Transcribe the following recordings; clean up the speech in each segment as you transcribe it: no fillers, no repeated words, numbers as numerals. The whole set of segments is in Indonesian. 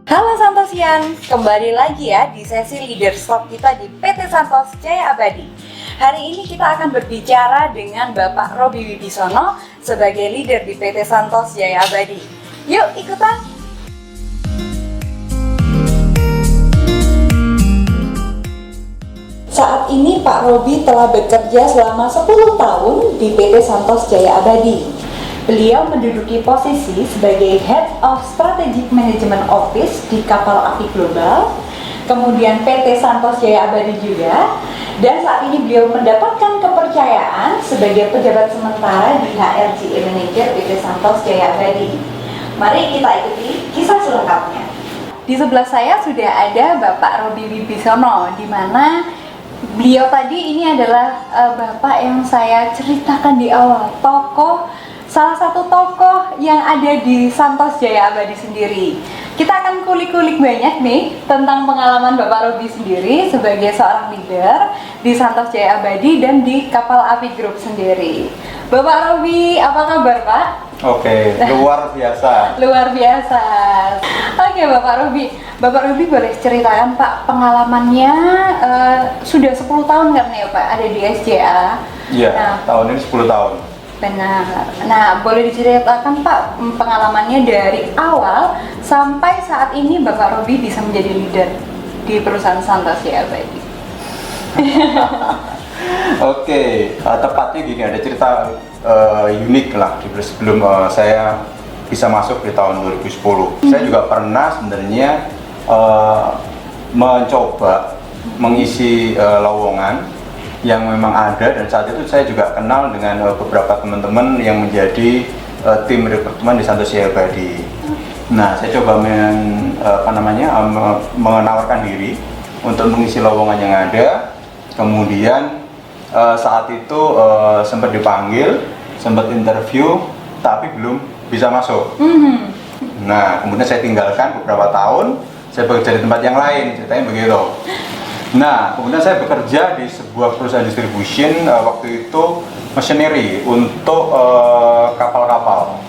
Halo Santosian, kembali lagi ya di sesi Leader Talk kita di PT Santos Jaya Abadi. Hari ini kita akan berbicara dengan Bapak Robi Wibisono sebagai leader di PT Santos Jaya Abadi. Yuk ikutan! Saat ini Pak Robi telah bekerja selama 10 tahun di PT Santos Jaya Abadi. Beliau menduduki posisi sebagai Head of Strategic Management Office di Kapal Api Global, kemudian PT Santos Jaya Abadi juga, dan saat ini beliau mendapatkan kepercayaan sebagai pejabat sementara di HRGE Manager PT Santos Jaya Abadi. Mari kita ikuti kisah selengkapnya. Di sebelah saya sudah ada Bapak Robi Wibisono, di mana beliau tadi ini adalah Bapak yang saya ceritakan di awal, salah satu tokoh yang ada di Santos Jaya Abadi sendiri. Kita akan kulik-kulik banyak nih tentang pengalaman Bapak Robi sendiri sebagai seorang leader di Santos Jaya Abadi dan di Kapal Api Group sendiri. Bapak Robi, apa kabar Pak? Oke, luar biasa. Luar biasa. Oke Bapak Robi boleh ceritakan Pak pengalamannya sudah 10 tahun kan ya Pak ada di SJA? Iya, tahun ini 10 tahun. Benar. Nah, boleh diceritakan Pak pengalamannya dari awal sampai saat ini Bapak Robi bisa menjadi leader di perusahaan Santos Jaya Abadi. Oke, tepatnya gini, ada cerita unik lah sebelum saya bisa masuk di tahun 2010. Saya juga pernah sebenarnya mencoba mengisi lowongan yang memang ada, dan saat itu saya juga kenal dengan beberapa teman-teman yang menjadi tim rekrutmen di Santos Jaya Abadi. Nah, saya coba menawarkan diri untuk mengisi lowongan yang ada. Kemudian saat itu sempat dipanggil, sempat interview, tapi belum bisa masuk. Nah, kemudian saya tinggalkan beberapa tahun, saya bekerja di tempat yang lain, ceritanya begitu. Nah, kemudian saya bekerja di sebuah perusahaan distribution, waktu itu machinery untuk kapal-kapal.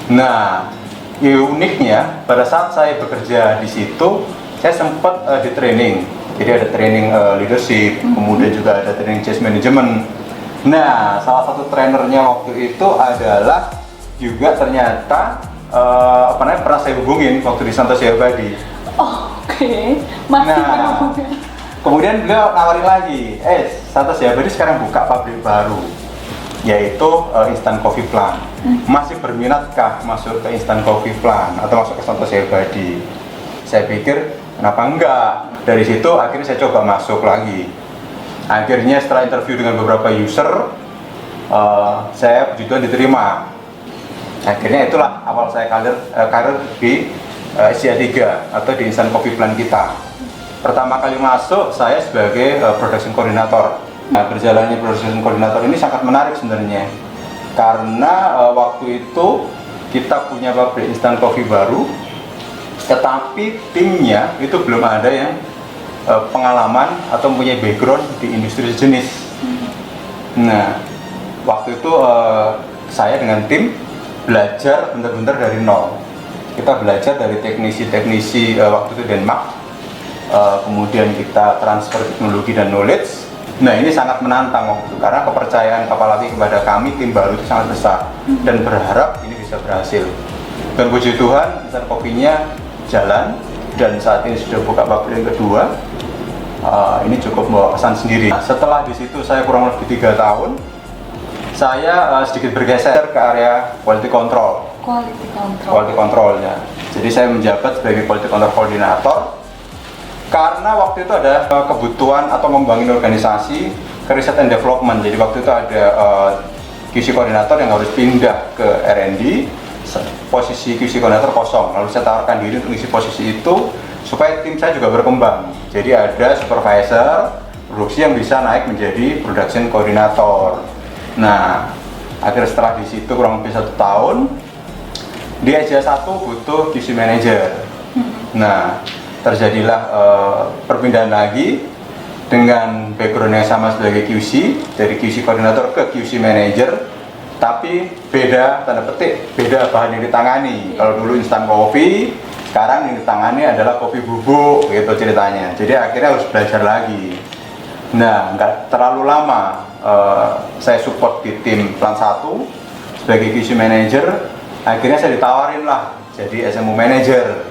Nah, uniknya pada saat saya bekerja di situ, saya sempat di training. Jadi ada training leadership, kemudian juga ada training change management. Nah, salah satu trainernya waktu itu adalah juga ternyata pernah saya hubungin waktu di Santos Jaya Abadi. Oke, masih berhubungan. Kemudian beliau nawarin lagi, Santos Jaya Abadi sekarang buka pabrik baru, yaitu instant coffee plant. Masih berminatkah masuk ke instant coffee plant atau masuk ke Santos Jaya Abadi? Saya pikir, kenapa enggak? Dari situ akhirnya saya coba masuk lagi. Akhirnya setelah interview dengan beberapa user, saya puji Tuhan diterima. Akhirnya itulah awal saya karir di SJA 3 atau di instant coffee plant kita. Pertama kali masuk, saya sebagai production coordinator. Nah, berjalannya production coordinator ini sangat menarik sebenarnya, karena waktu itu kita punya pabrik instant coffee baru, tetapi timnya itu belum ada yang pengalaman atau punya background di industri sejenis. Nah, waktu itu saya dengan tim belajar benar-benar dari nol. Kita belajar dari teknisi-teknisi waktu itu Denmark. Kemudian kita transfer teknologi dan knowledge. Nah, ini sangat menantang waktu itu, karena kepercayaan Kapal Api kepada kami tim baru itu sangat besar, dan berharap ini bisa berhasil. Dan puji Tuhan, instant kopinya jalan, dan saat ini sudah buka pabrik yang kedua. Ini cukup membawa pesan sendiri. Setelah di situ saya kurang lebih 3 tahun, saya sedikit bergeser ke area quality control. Quality controlnya. Jadi saya menjabat sebagai quality control coordinator. Karena waktu itu ada kebutuhan atau membangun organisasi ke research and development. Jadi waktu itu ada QC koordinator yang harus pindah ke R&D, posisi QC koordinator kosong. Lalu saya tawarkan diri untuk mengisi posisi itu supaya tim saya juga berkembang. Jadi ada supervisor produksi yang bisa naik menjadi production koordinator. Nah, akhirnya setelah di situ kurang lebih 1 tahun, di SJA 1 butuh QC manager. Nah, terjadilah perpindahan lagi dengan background yang sama sebagai QC, dari QC koordinator ke QC manager, tapi beda, tanda petik, beda bahan yang ditangani. Kalau dulu instant coffee, Sekarang yang ditangani adalah kopi bubuk gitu ceritanya. Jadi akhirnya harus belajar lagi. Nah, nggak terlalu lama saya support di tim Plan 1 sebagai QC Manager. Akhirnya saya ditawarin lah jadi SMO Manager.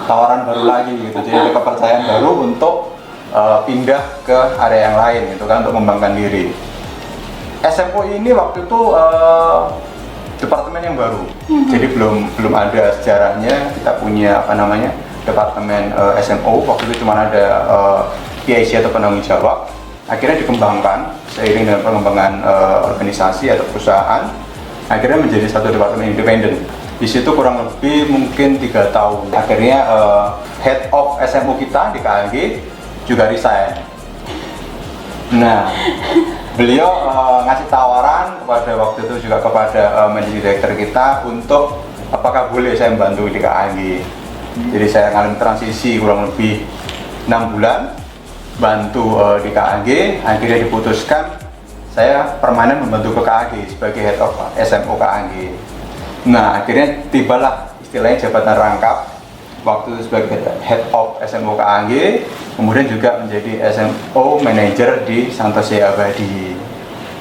Tawaran baru lagi gitu. Jadi ada kepercayaan baru untuk pindah ke area yang lain gitu kan, untuk mengembangkan diri. SMO ini waktu itu departemen yang baru, jadi belum ada sejarahnya. Kita punya departemen SMO. Waktu itu cuma ada PIC atau penanggung jawab. Akhirnya dikembangkan seiring dengan pengembangan organisasi atau perusahaan. Akhirnya menjadi satu departemen independen. Di situ kurang lebih mungkin 3 tahun. Akhirnya head of SMO kita di KAG juga resign. Nah, beliau ngasih tawaran waktu itu juga kepada managing director kita untuk apakah boleh saya membantu di KAG. Jadi saya ngalami transisi kurang lebih 6 bulan bantu di KAG. Akhirnya diputuskan saya permanen membantu ke KAG sebagai head of SMO KAG. Nah, akhirnya tibalah istilahnya jabatan rangkap waktu itu sebagai head of SMO KAG, kemudian juga menjadi SMO manager di Santos Jaya Abadi.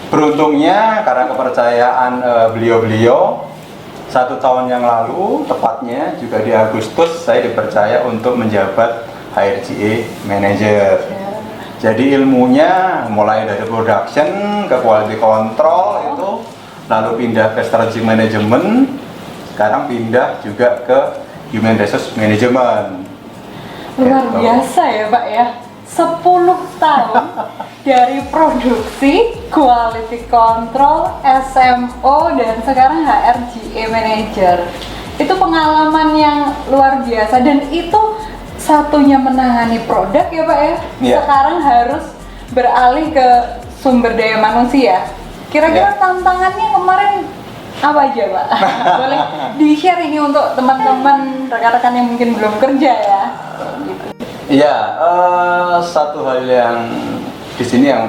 Beruntungnya karena kepercayaan beliau-beliau, 1 tahun yang lalu tepatnya juga di Agustus saya dipercaya untuk menjabat HRGA manager. Jadi ilmunya mulai dari production ke quality control itu, lalu pindah ke strategic management, sekarang pindah juga ke human resource management. Luar biasa ya Pak ya, 10 tahun dari produksi, quality control, SMO, dan sekarang HRGA manager. Itu pengalaman yang luar biasa, dan itu satunya menangani produk ya Pak ya. Sekarang harus beralih ke sumber daya manusia. Kira-kira tantangannya kemarin apa aja Pak? Boleh di-share ini untuk teman-teman, rekan-rekan yang mungkin belum kerja ya. Gitu. Iya, satu hal yang di sini yang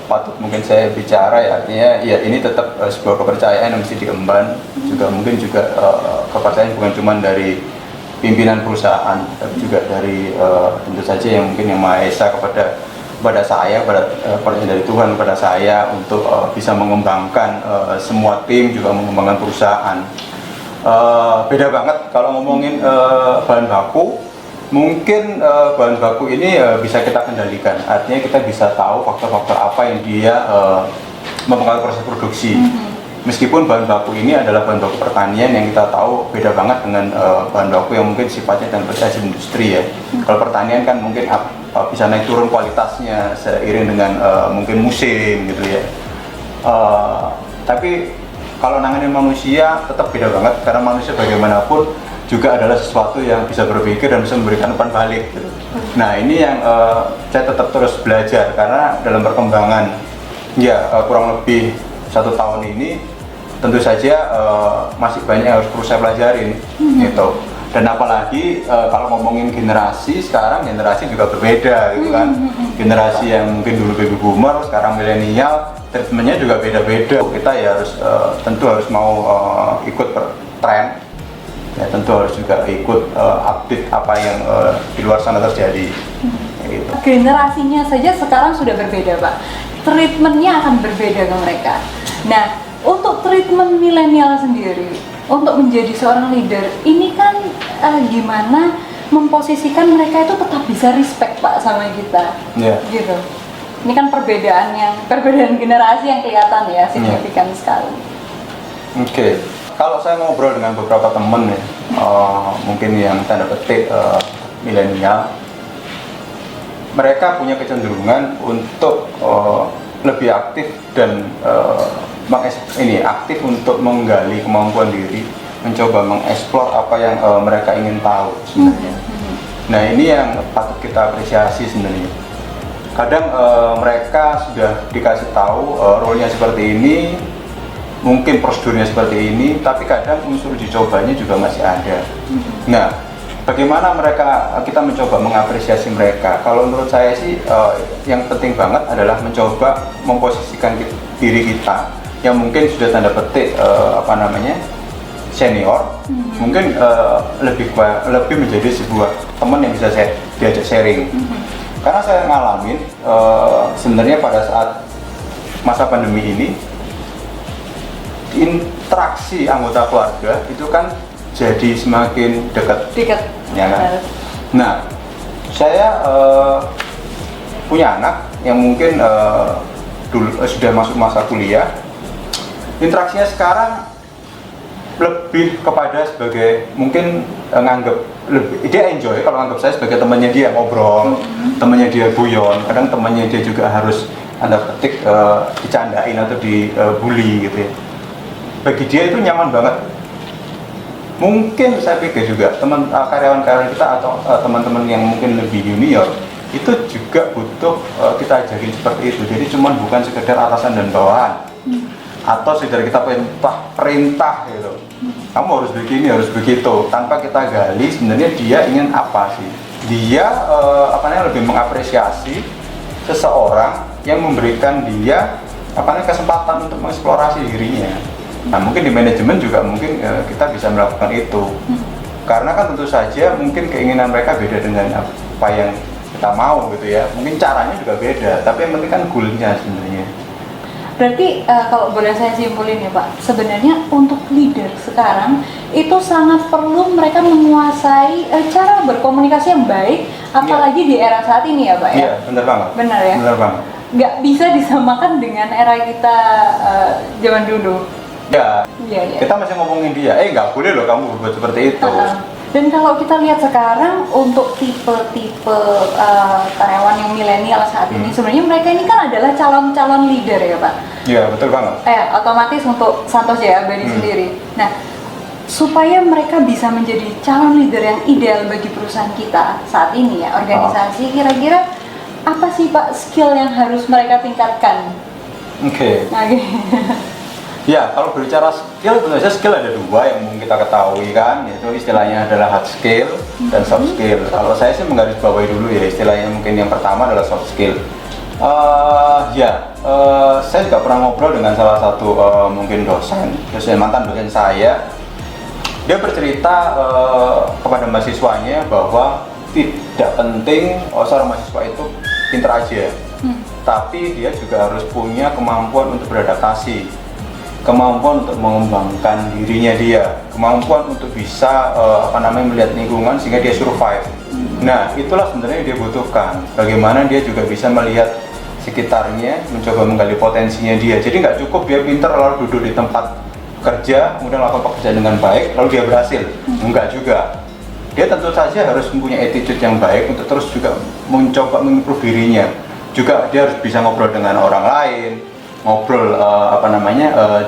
patut mungkin saya bicara ya, artinya ya ini tetap sebuah kepercayaan yang mesti diemban, juga mungkin juga kepercayaan bukan cuma dari pimpinan perusahaan, tapi juga dari tentu saja yang mungkin yang Maha Esa kepada saya, percaya dari Tuhan kepada saya untuk bisa mengembangkan semua tim, juga mengembangkan perusahaan. Beda banget kalau ngomongin bahan baku. Mungkin bahan baku ini bisa kita kendalikan, artinya kita bisa tahu faktor-faktor apa yang dia mempengaruhi proses produksi. Meskipun bahan baku ini adalah bahan baku pertanian yang kita tahu beda banget dengan bahan baku yang mungkin sifatnya dan berbasis industri ya. Kalau pertanian kan mungkin bisa naik turun kualitasnya seiring dengan mungkin musim gitu ya. Tapi kalau nanganin manusia tetap beda banget, karena manusia bagaimanapun juga adalah sesuatu yang bisa berpikir dan bisa memberikan umpan balik gitu. Nah ini yang saya tetap terus belajar, karena dalam perkembangan ya kurang lebih 1 tahun ini tentu saja masih banyak yang harus perlu saya pelajarin gitu. Dan apalagi kalau ngomongin generasi, sekarang generasi juga berbeda gitu kan. Generasi yang mungkin dulu baby boomer, sekarang milenial, treatmentnya juga beda-beda. Kita ya harus tentu harus mau ikut tren, ya tentu harus juga ikut update apa yang di luar sana terjadi. Gitu. Generasinya saja sekarang sudah berbeda Pak, treatmentnya akan berbeda ke mereka. Nah, untuk treatment milenial sendiri, untuk menjadi seorang leader, ini kan gimana memposisikan mereka itu tetap bisa respect Pak sama kita, gitu. Ini kan perbedaan generasi yang kelihatan ya, signifikan sekali. Oke. Kalau saya ngobrol dengan beberapa temen ya, mungkin yang tanda petik milenial, mereka punya kecenderungan untuk lebih aktif dan aktif untuk menggali kemampuan diri, mencoba mengeksplor apa yang mereka ingin tahu sebenarnya. Nah ini yang patut kita apresiasi sebenarnya. Kadang mereka sudah dikasih tahu role-nya seperti ini, mungkin prosedurnya seperti ini, tapi kadang unsur dicobanya juga masih ada. Nah, bagaimana kita mencoba mengapresiasi mereka? Kalau menurut saya sih, yang penting banget adalah mencoba memposisikan diri kita yang mungkin sudah tanda petik senior, mungkin lebih menjadi sebuah teman yang bisa diajak sharing. Karena saya ngalamin sebenarnya pada saat masa pandemi ini, interaksi anggota keluarga itu kan jadi semakin dekat, ya kan? Nah, saya punya anak yang mungkin sudah masuk masa kuliah. Interaksinya sekarang lebih kepada sebagai mungkin nganggep dia enjoy kalau nganggap saya sebagai temannya dia ngobrol, temannya dia guyon, kadang temannya dia juga harus tanda petik dicandain atau dibully gitu ya. Bagi dia itu nyaman banget. Mungkin saya pikir juga karyawan-karyawan kita atau teman-teman yang mungkin lebih junior itu juga butuh kita ajarin seperti itu. Jadi cuman bukan sekedar atasan dan bawahan atau sekedar kita perintah gitu. Kamu harus begini, harus begitu, tanpa kita gali sebenarnya dia ingin apa sih. Dia lebih mengapresiasi seseorang yang memberikan dia kesempatan untuk mengeksplorasi dirinya. Nah, mungkin di manajemen juga mungkin kita bisa melakukan itu. Karena kan tentu saja mungkin keinginan mereka beda dengan apa yang kita mau gitu ya. Mungkin caranya juga beda, tapi yang penting kan goalnya sebenarnya. Berarti kalau boleh saya simpulin ya Pak, sebenarnya untuk leader sekarang itu sangat perlu mereka menguasai cara berkomunikasi yang baik, apalagi di era saat ini ya Pak ya? Iya, benar banget. Benar ya? Benar banget. Nggak bisa disamakan dengan era kita zaman dulu. Ya, iya. Kita masih ngomongin dia, nggak boleh loh kamu berbuat seperti itu. Dan kalau kita lihat sekarang untuk tipe-tipe karyawan yang milenial saat ini, sebenarnya mereka ini kan adalah calon-calon leader ya Pak? Iya, betul banget. Otomatis untuk Santos Jaya Abadi sendiri. Nah, supaya mereka bisa menjadi calon leader yang ideal bagi perusahaan kita saat ini ya, organisasi, kira-kira apa sih Pak skill yang harus mereka tingkatkan? Oke. Ya, kalau berbicara skill, tentu saja skill ada dua yang mungkin kita ketahui kan, yaitu istilahnya adalah hard skill dan soft skill. Kalau saya sih menggarisbawahi dulu ya, istilahnya mungkin yang pertama adalah soft skill. Saya juga pernah ngobrol dengan salah satu mungkin mantan dosen saya. Dia bercerita kepada mahasiswanya bahwa tidak penting seorang mahasiswa itu pintar aja, tapi dia juga harus punya kemampuan untuk beradaptasi, kemampuan untuk mengembangkan dirinya dia, kemampuan untuk bisa melihat lingkungan sehingga dia survive. Nah, itulah sebenarnya yang dia butuhkan. Bagaimana dia juga bisa melihat sekitarnya, mencoba menggali potensinya dia. Jadi nggak cukup dia pintar lalu duduk di tempat kerja, kemudian melakukan pekerjaan dengan baik, lalu dia berhasil. Enggak juga. Dia tentu saja harus mempunyai attitude yang baik untuk terus juga mencoba mengimprove dirinya. Juga dia harus bisa ngobrol dengan orang lain, ngobrol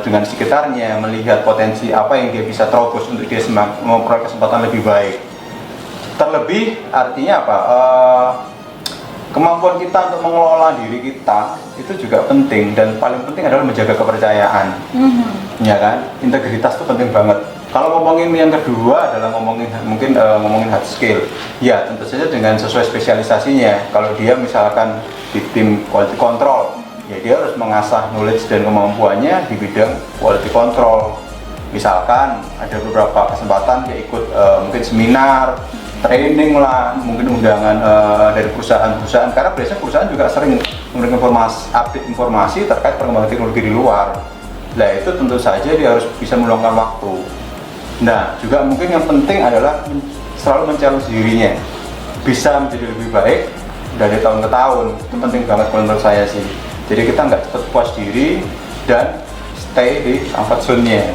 dengan sekitarnya, melihat potensi apa yang dia bisa terobos untuk dia memperoleh kesempatan lebih baik. Terlebih artinya apa? Kemampuan kita untuk mengelola diri kita itu juga penting, dan paling penting adalah menjaga kepercayaan. Ya kan? Integritas itu penting banget. Kalau ngomongin yang kedua adalah ngomongin hard skill. Ya, tentu saja dengan sesuai spesialisasinya. Kalau dia misalkan di tim quality control, ya dia harus mengasah knowledge dan kemampuannya di bidang quality control. Misalkan ada beberapa kesempatan dia ikut mungkin seminar, training lah, mungkin undangan dari perusahaan-perusahaan, karena biasanya perusahaan juga sering memberikan update informasi terkait perkembangan teknologi di luar. Nah, itu tentu saja dia harus bisa meluangkan waktu. Nah, juga mungkin yang penting adalah selalu men-challenge dirinya, bisa menjadi lebih baik dari tahun ke tahun. Itu penting banget menurut saya sih. Jadi kita nggak cepat puas diri dan stay di comfort zone-nya.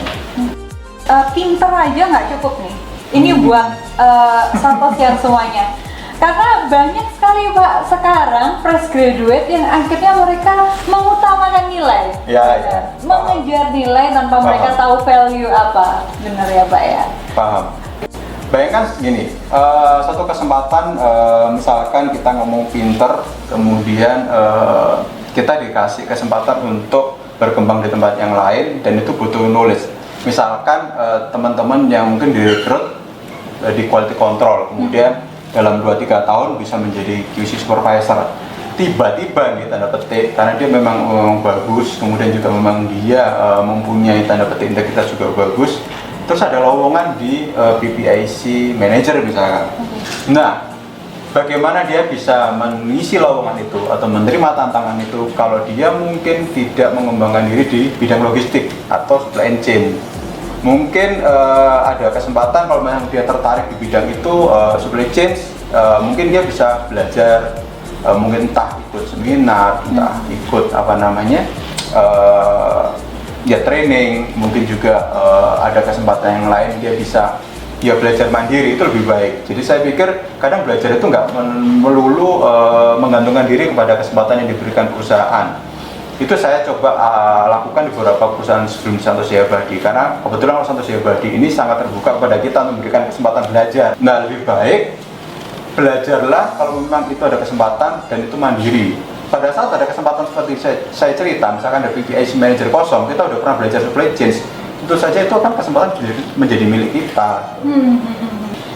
Pinter aja nggak cukup nih. Ini buat Santos yang semuanya. Karena banyak sekali Pak sekarang fresh graduate yang akhirnya mereka mengutamakan nilai. Ya. Mengejar nilai tanpa mereka tahu value apa. Benar ya Pak ya? Paham. Bayangkan gini, satu kesempatan misalkan kita ngomong pinter, kemudian kita dikasih kesempatan untuk berkembang di tempat yang lain, dan itu butuh knowledge. Misalkan teman-teman yang mungkin direkrut di quality control, kemudian dalam 2-3 tahun bisa menjadi QC supervisor. Tiba-tiba nih tanda petik, karena dia memang bagus, kemudian juga memang dia mempunyai tanda petik integritas juga bagus, terus ada lowongan di PPIC Manager misalkan. Nah, bagaimana dia bisa mengisi lowongan itu atau menerima tantangan itu kalau dia mungkin tidak mengembangkan diri di bidang logistik atau supply chain. Mungkin ada kesempatan kalau memang dia tertarik di bidang itu supply chain, mungkin dia bisa belajar, mungkin entah ikut seminar, entah ikut apa namanya ya training, mungkin juga ada kesempatan yang lain dia bisa ya belajar mandiri, itu lebih baik. Jadi saya pikir kadang belajar itu nggak melulu menggantungkan diri kepada kesempatan yang diberikan perusahaan. Itu saya coba lakukan di beberapa perusahaan sebelum Santos Jaya Abadi, karena kebetulan Santos Jaya Abadi ini sangat terbuka kepada kita untuk memberikan kesempatan belajar. Nah, lebih baik belajarlah kalau memang itu ada kesempatan dan itu mandiri. Pada saat ada kesempatan seperti saya cerita, misalkan ada PPIC Manager kosong, kita udah pernah belajar supply chain, tentu saja itu akan kesempatan menjadi milik kita.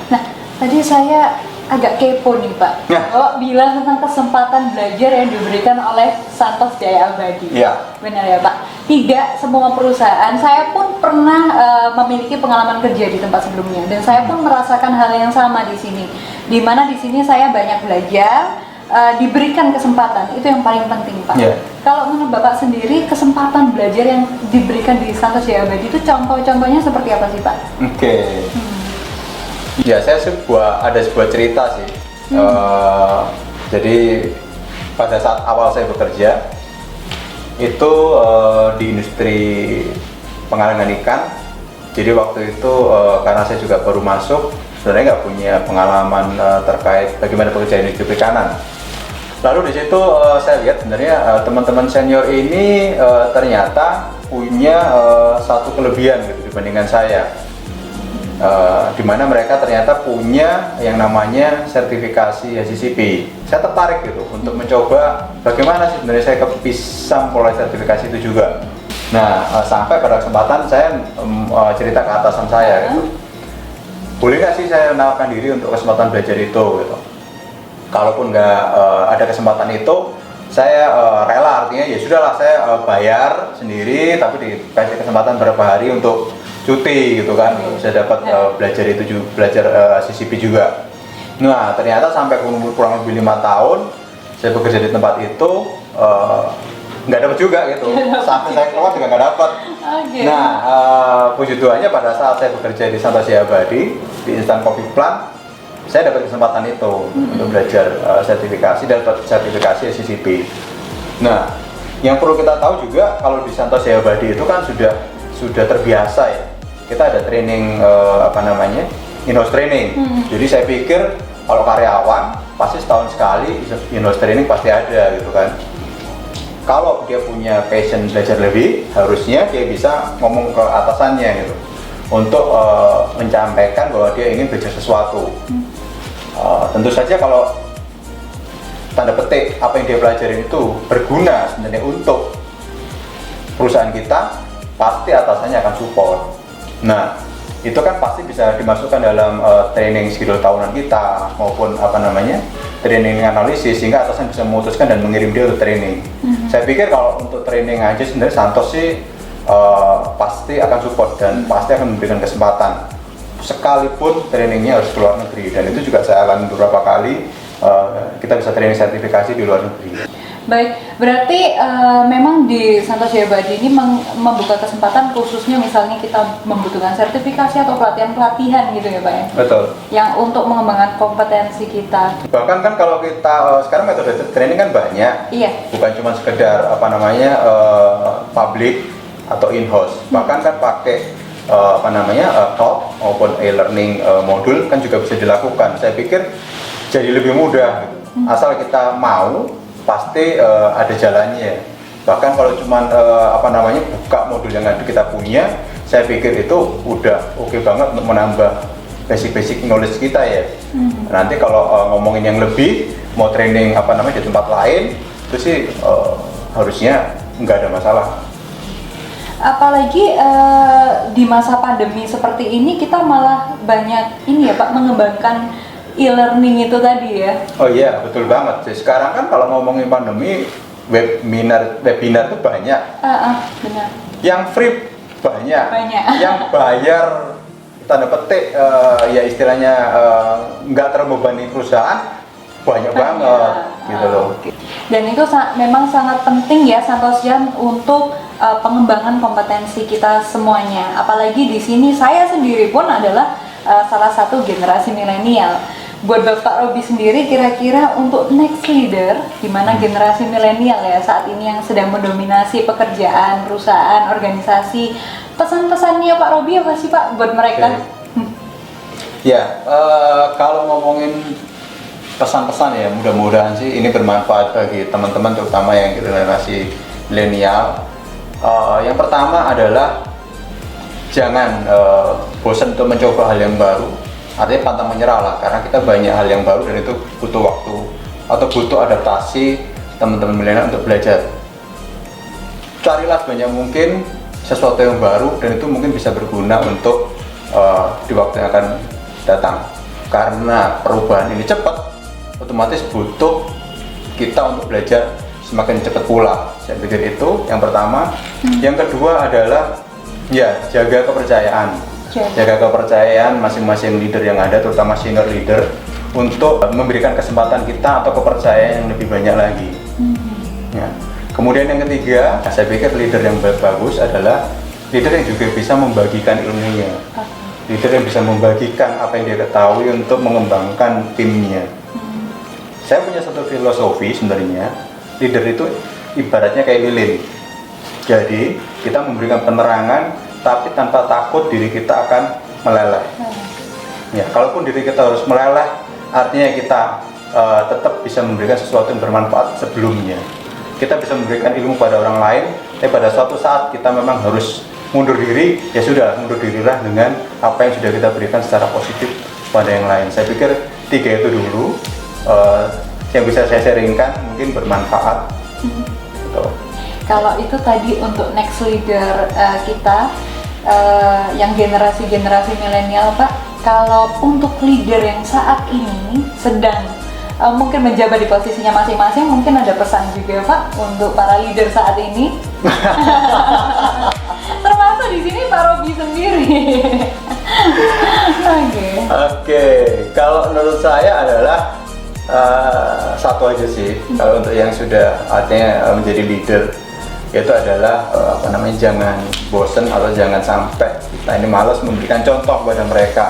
Nah, tadi saya agak kepo nih Pak. Kalau bilang tentang kesempatan belajar yang diberikan oleh Santos Jaya Abadi. Iya. Benar ya Pak? Tidak semua perusahaan. Saya pun pernah memiliki pengalaman kerja di tempat sebelumnya, dan saya pun merasakan hal yang sama di sini. Di mana di sini saya banyak belajar, diberikan kesempatan, itu yang paling penting Pak. Yeah. Kalau menurut Bapak sendiri, kesempatan belajar yang diberikan di Santos Jaya Abadi itu contoh-contohnya seperti apa sih Pak? Oke. Ya, saya ada sebuah cerita sih. Jadi pada saat awal saya bekerja itu di industri pengalengan ikan. Jadi waktu itu karena saya juga baru masuk, sebenarnya nggak punya pengalaman terkait bagaimana pekerjaan di perikanan. Lalu di situ saya lihat sebenarnya teman-teman senior ini ternyata punya satu kelebihan gitu dibandingkan saya. Di mana mereka ternyata punya yang namanya sertifikasi HACCP. Saya tertarik gitu untuk mencoba bagaimana sih sebenarnya saya bisa memperoleh sertifikasi itu juga. Nah, sampai pada kesempatan saya cerita ke atasan saya gitu. Boleh nggak sih saya menawarkan diri untuk kesempatan belajar itu gitu. Kalaupun nggak ada kesempatan itu, saya rela, artinya ya sudahlah saya bayar sendiri, tapi dikasih kesempatan berapa hari untuk cuti gitu kan, saya dapat belajar itu juga, belajar CCP juga. Nah, ternyata sampai umur kurang lebih 5 tahun saya bekerja di tempat itu nggak dapat juga gitu, sampai saya keluar juga nggak dapat. Nah, puji Tuhannya pada saat saya bekerja di Santos Jaya Abadi di Instant Coffee Plant, saya dapat kesempatan itu untuk belajar sertifikasi, dapat sertifikasi CCP. Nah, yang perlu kita tahu juga kalau di Santos Jaya Abadi itu kan sudah terbiasa ya. Kita ada training in-house training. Jadi saya pikir kalau karyawan pasti setahun sekali in-house training pasti ada gitu kan. Kalau dia punya passion belajar lebih, harusnya dia bisa ngomong ke atasannya gitu untuk menyampaikan bahwa dia ingin belajar sesuatu. Tentu saja kalau tanda petik apa yang dia pelajari itu berguna sebenarnya untuk perusahaan kita, pasti atasannya akan support. Nah, itu kan pasti bisa dimasukkan dalam training schedule tahunan kita maupun training analisis, sehingga atasan bisa memutuskan dan mengirim dia untuk training. Saya pikir kalau untuk training aja sebenarnya Santos sih pasti akan support dan pasti akan memberikan kesempatan, sekalipun trainingnya harus ke luar negeri, dan itu juga saya alami beberapa kali. Kita bisa training sertifikasi di luar negeri. Baik, berarti memang di Santos Jaya Abadi ini membuka kesempatan khususnya misalnya kita membutuhkan sertifikasi atau pelatihan gitu ya Pak ya? Betul. Yang untuk mengembangkan kompetensi kita. Bahkan kan kalau kita sekarang metode training kan banyak. Iya. Bukan cuma sekedar public atau in-house. Bahkan kan pakai talk maupun e-learning modul kan juga bisa dilakukan. Saya pikir jadi lebih mudah gitu. Asal kita mau, pasti ada jalannya. Bahkan kalau cuma buka modul yang ada kita punya, saya pikir itu udah oke banget untuk menambah basic knowledge kita ya. Nanti kalau ngomongin yang lebih, mau training di tempat lain, itu sih harusnya nggak ada masalah. Apalagi di masa pandemi seperti ini, kita malah banyak Pak mengembangkan e-learning itu tadi ya. Oh iya, betul banget. Sekarang kan kalau ngomongin pandemi, webinar itu banyak. Benar. Yang free banyak. Yang bayar tanda petik ya istilahnya nggak terbebani perusahaan banyak banget gitu loh. Dan itu memang sangat penting ya Santosian untuk pengembangan kompetensi kita semuanya. Apalagi di sini saya sendiri pun adalah salah satu generasi milenial. Buat Bapak Robi sendiri kira-kira untuk next leader di mana generasi milenial ya saat ini yang sedang mendominasi pekerjaan, perusahaan, organisasi, pesan-pesannya Pak Robi apa sih Pak buat mereka? Ya, kalau ngomongin pesan-pesan ya mudah-mudahan sih ini bermanfaat bagi teman-teman terutama yang generasi milenial. Yang pertama adalah jangan bosan untuk mencoba hal yang baru, artinya pantang menyerah lah, karena kita banyak hal yang baru dan itu butuh waktu atau butuh adaptasi teman-teman milenial untuk belajar. Carilah banyak mungkin sesuatu yang baru dan itu mungkin bisa berguna untuk di waktu yang akan datang, karena perubahan ini cepat, otomatis butuh kita untuk belajar semakin cepat pula. Saya pikir itu yang pertama. Yang kedua adalah ya jaga kepercayaan. Jaga kepercayaan masing-masing leader yang ada, terutama senior leader, untuk memberikan kesempatan kita atau kepercayaan yang lebih banyak lagi. Ya. Kemudian yang ketiga, saya pikir leader yang bagus adalah leader yang juga bisa membagikan ilmunya. Leader yang bisa membagikan apa yang dia ketahui untuk mengembangkan timnya. Saya punya satu filosofi sebenarnya, leader itu ibaratnya kayak lilin. Jadi kita memberikan penerangan, tapi tanpa takut diri kita akan meleleh. Ya, kalaupun diri kita harus meleleh, artinya kita tetap bisa memberikan sesuatu yang bermanfaat sebelumnya. Kita bisa memberikan ilmu pada orang lain, tapi pada suatu saat kita memang harus mundur diri, ya sudah, mundur dirilah dengan apa yang sudah kita berikan secara positif pada yang lain. Saya pikir 3 itu dulu yang bisa saya sharingkan, mungkin bermanfaat. Gitu. Kalau itu tadi untuk next leader kita yang generasi milenial Pak, kalau untuk leader yang saat ini sedang mungkin menjabat di posisinya masing-masing, mungkin ada pesan juga Pak untuk para leader saat ini. Termasuk di sini Pak Robi sendiri. Oke, kalau menurut saya adalah satu aja sih. Kalau untuk yang sudah artinya menjadi leader, itu adalah jangan bosen atau jangan sampai kita ini malas memberikan contoh kepada mereka.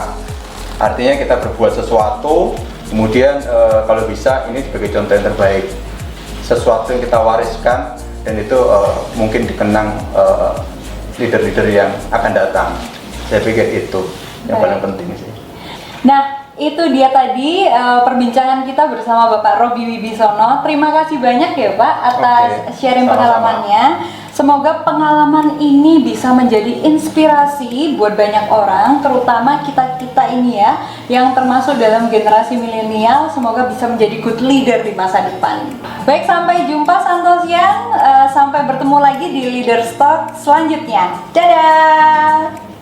Artinya kita berbuat sesuatu, kemudian kalau bisa ini sebagai contoh yang terbaik, sesuatu yang kita wariskan, dan itu mungkin dikenang leader-leader yang akan datang. Saya pikir itu yang paling penting sih. Nah, itu dia tadi perbincangan kita bersama Bapak Robi Wibisono. Terima kasih banyak ya Pak atas sharing pengalamannya. Semoga pengalaman ini bisa menjadi inspirasi buat banyak orang, terutama kita-kita ini ya, yang termasuk dalam generasi milenial. Semoga bisa menjadi good leader di masa depan. Baik, sampai jumpa Santosian. Sampai bertemu lagi di Leaders Talk selanjutnya. Dadah!